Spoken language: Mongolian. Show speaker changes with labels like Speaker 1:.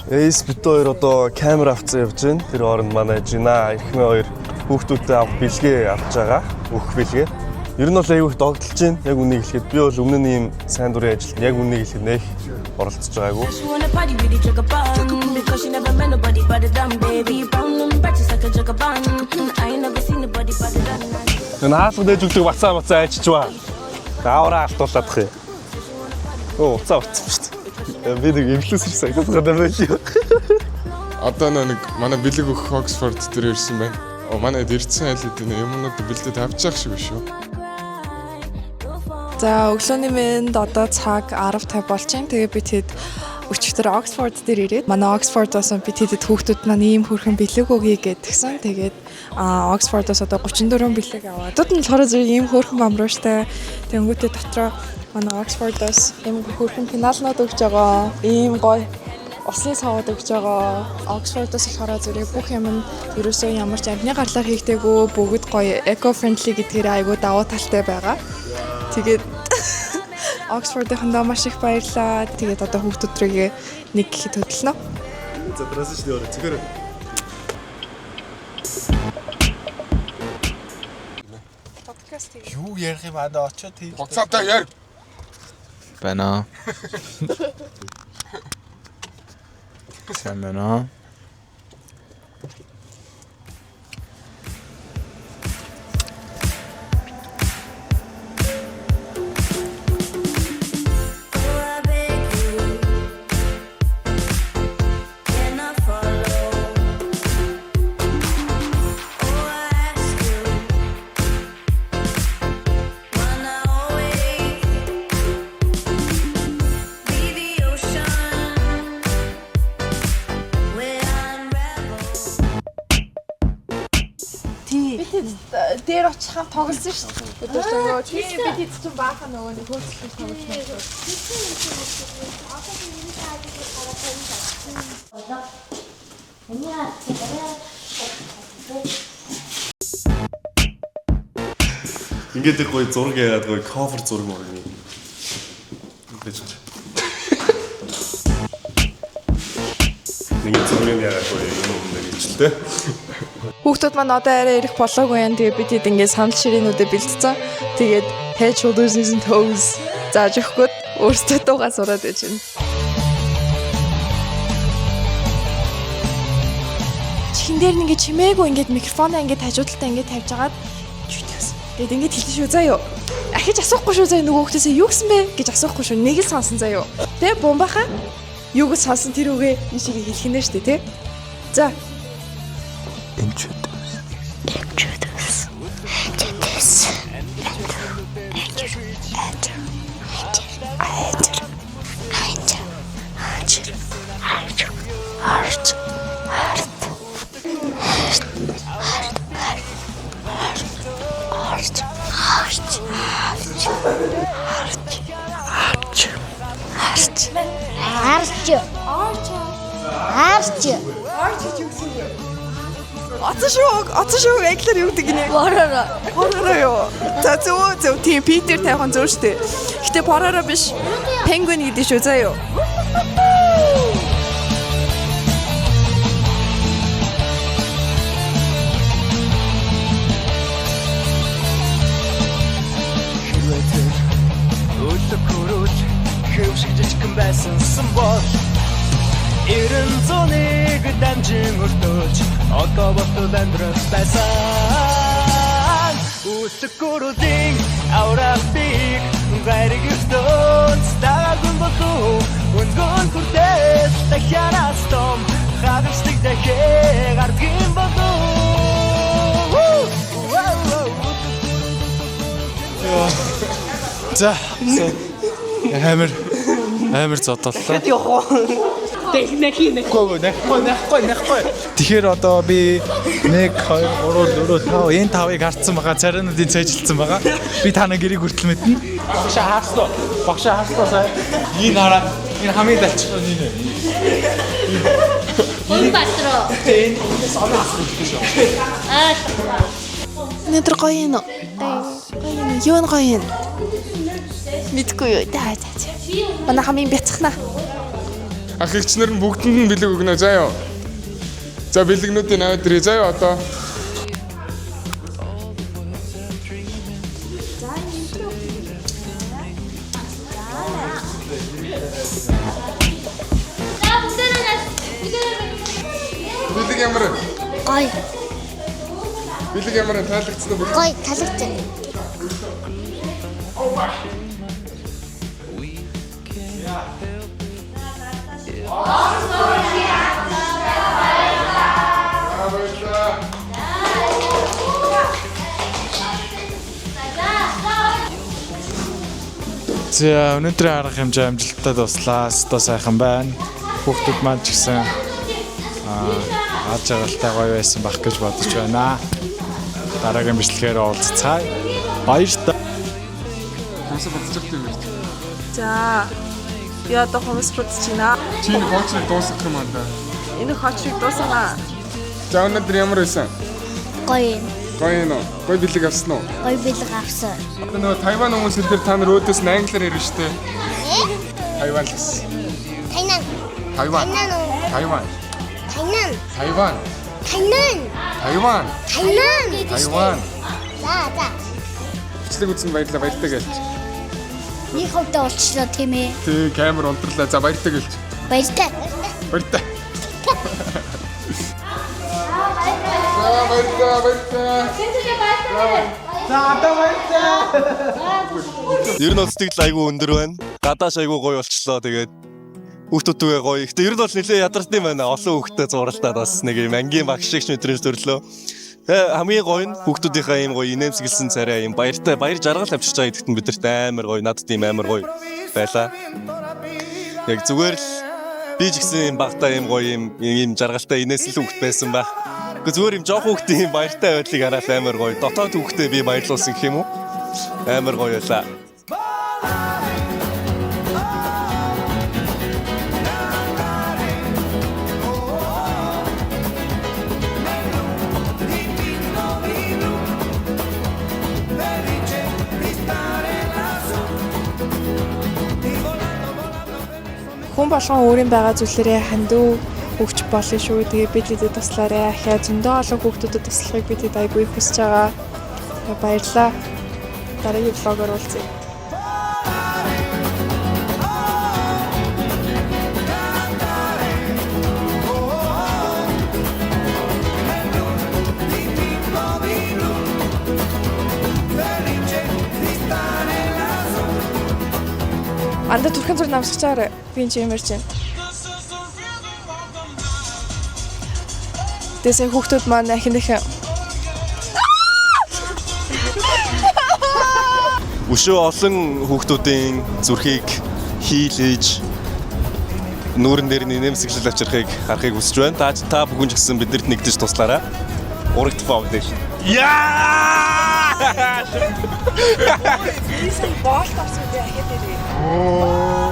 Speaker 1: Эйс бит хоёр одоо камер авцсан явж байна. Тэр хооронд манай Жина эхмээ хоёр хүүхдүүдтэй авах бэлгээ авч байгаа. Өөх бэлгээ. Ер нь бол аягүй их догдолж байна. Яг үнийг хэлэхэд би бол өмнө нь ийм сайн дурын ажилд яг үнийг хэлэхэд нэх оролцож байгаагүй. Наалга дэж өгдөг бацаа ачиж ба. Даавраа алтуулах юм. Оо, цаа утсан шүү дээ. Би нэг инфлюенсер сайтад гадаа байлаа.
Speaker 2: Одоо нэг манай бэлэг өгөх Oxford дээр ирсэн байна. Манай ирсэн айлд юмнууд бэлдээд авчих шиг шүү.
Speaker 3: За өглөөний мэнд одоо цаг 10:50 болж байна. Тэгээ би тэд өчигдөр Oxford дээр ирээд манай Oxford-оос би тэдэд хүүхдүүд маань ийм хөрхэн бэлэг өгье гэдгсэн. Тэгээд Oxford-оос одоо 34 бэлэг аваад. Тут нь болохоор зөв ийм хөрхэн мамрууштай. Тэнгүүтээ дотроо манай Oxford-оос ийм хөрхэн пеналнууд өгч байгаа. Ийм гоё усны савууд өгч байгаа. Oxford-оос болохоор зэрэг бүх юм нь ерөөсөө ямар ч амтны гарлаар хийгдээгүй бүгд гоё eco-friendly гэдгээр айгүй давуу талтай байгаа. Тэгээд Oxford-ийнхандаа маш их баярлаа. Тэгээд одоо хүүхдүүдрээ нэг гэхэд хөдөлнө.
Speaker 1: За дөрөс шүү дээ зүгээр.
Speaker 3: Подкаст хийх.
Speaker 4: Юу ярих юм аа очоод хийж.
Speaker 2: Буцаатай яар.
Speaker 4: Байна. Сайн байна.
Speaker 3: Дээр очих хам тоглосон шүү дээ. Нөгөө тийм бид хэд ч бааха нөгөө нэг хөөцөлж тоглосон.
Speaker 1: Ингээд их гоё зураг яагаад гоё cover зураг мөр юм. Ингэж. Нэг зураг яагаад гоё юм нэрэлтэй.
Speaker 3: Хүүхдүүд маань одоо арай ирэх болоогүй юм. Тэгээ бид хэд ингээд санал ширээнүүдэд бэлдсэн. Тэгээд head shoulders and toes зааж өгөхөд өөрсдөө дуугаа сураад байж байна. Чихэн дээр нь ингээд чимээгүй ингээд микрофоноо ингээд хажуудалтаа ингээд тавьж агаад тэгээд ингээд хэлсэн шүү заяа. Ахиж асуухгүй шүү заяа нөгөө хүүхдээсээ юу гэсэн бэ гэж асуухгүй шүү. Нэг л сонсон заяа. Тэ бомбаха юу гэж сонсон тэр үгээ энэ шиг хэлэх нэ штэ тэ. За Оцсон шүү эглэр юу гэдэг нэ? Бороо юу? За зөв тийм Питер тайхан зөв штэ. Гэтэ бороо биш. Пенгвин гэдэг шүү заяа.
Speaker 5: Өлөкөрөж хэвшиг жижигхэн байсан бол 91 дамжин өртөөж одоо ботод амьдрах байсан Өлөкөрөлийн авралтыг гайрыг өстөөс дагагун болов Үнгон хүртэл дахианаас том хагасдаг дахиад гардгийн болов
Speaker 4: За. Амар зодоллоо.
Speaker 6: Яхоо. Тэхнэхинэхгүй.
Speaker 4: Тэгэхээр одоо би 1 2 3 4 5 энэ 5-ыг харцсан байгаа. Царинуудын цайжилсан байгаа. Би та нэг гэрийг хүртэл мэднэ. Багшаа хааслаа сая. Энэ хараа. Энэ хамгийн далчихсан энэ.
Speaker 6: Гол батроо.
Speaker 4: Энэ санаас хэлдэг шүү.
Speaker 3: Өнөөдөр гоё юм уу? Юу нь гоё юм? Мэдгүй юу. За. Манай хамгийн бяцхна.
Speaker 2: Ах эгчнэр нь бүгдэнд нь бэлэг өгнө заяа. За бэлэгнүүдийн аваад ирээ заяа одоо. Бэлэг ямар?
Speaker 7: Гой,
Speaker 2: Бэлэг ямар таалагдсан уу?
Speaker 7: гой талагтай.
Speaker 4: За өнөөдрийн арга хэмжээ амжилттай дуслаа. Өстой сайхан байна. Хүүхдүүд маань ч гэсэн аз жаргалтай гоё байсан байх гэж бодож байна. Дараагийн бичлэгээр уулзцаая. Баярлалаа.
Speaker 2: Хонсоо бодчих юм байна.
Speaker 3: За. Би одоо хомс бодож байна.
Speaker 2: Чи энэ хоочрыг дуусгах юм аа да.
Speaker 3: Энэ хочрыг дуусгана.
Speaker 2: За өнөөдөр ямар байсан?
Speaker 7: Гой,
Speaker 2: Гоё нөө. Гоё бэлэг авсан уу?
Speaker 7: гой бэлэг авсан.
Speaker 2: Одоо нөгөө Тайван хүмүүс хэлээр та нар өөдөөс нь англиар ярьж штэ. Тайван л гэсэн.
Speaker 7: Тайнан,
Speaker 2: Тайван.
Speaker 7: тайнан уу?
Speaker 2: Тайван.
Speaker 7: Тайнан,
Speaker 2: Тайван.
Speaker 7: тайнан,
Speaker 2: Тайван.
Speaker 7: тайнан.
Speaker 2: Тайван.
Speaker 7: За.
Speaker 2: Бичлэг үзсэн баярлалаа баяртай гэлч.
Speaker 7: Нэг хөвдөө олчлоо тийм ээ.
Speaker 2: Тэг камер унтрлаа. За баяртай гэлч.
Speaker 7: Баяртай.
Speaker 2: Баяртай. За баяртай.
Speaker 1: Ер нь бол сэтгэл айгүй өндөр байна. Гадааш айгүй гоё болчлоо. Тэгээд хүүхдүүдээ гоё. Гэтэ ер нь бол нэлээ ядарсан юм байна. Олон хүүхдтэй зуралтаад бас нэг юм ангийн багш шиг мэдрэмж төрлөө. Тэгээ хамгийн гоё нь хүүхдүүдийнхээ ийм гоё инээмсэглсэн царай ийм баяр жаргал авчирч байгаа гэдэгт бидэрт амар гоё. Надад ийм амар гоё байлаа. Яг зүгээр л би ч гэсэн ийм багтаа ийм гоё ийм жаргалтай инээсэл хүүхд байсан байх. Гэхдээ зүгээр ийм жоох хүүхдийн ийм баяртай байдлыг хараад амар гоё. Дотоод хүүхдээ би баярлуулсан гэх юм уу? Амар гоё байлаа.
Speaker 3: Хүн болгон өөрийн байгаа зүйлээрээ хандив өгч болно шүү. Тэгээ бидэд туслаарай. Ахаа зөндөө олон хүүхдүүдэд туслахыг бидэд айгүй хүсэж байгаа. Баярлалаа. Дараагийн влогоор уулзъя. Анда түрхэн зүр намсгаж байгаа. Би энэ юм ярьж байна. Тэсээ хүүхдүүд маань ахиных
Speaker 1: Өшөө олон хүүхдүүдийн зүрхийг хийлээж нүүрэн дээр нэмсэглэл авчрахыг харахыг хүсэж байна. Та бүхэн ч гэсэн биднэрт нэгдэж туслаарай. Урагт Foundation. Яа!
Speaker 3: Ийсэн боолт авсан үү ахиад ирээ.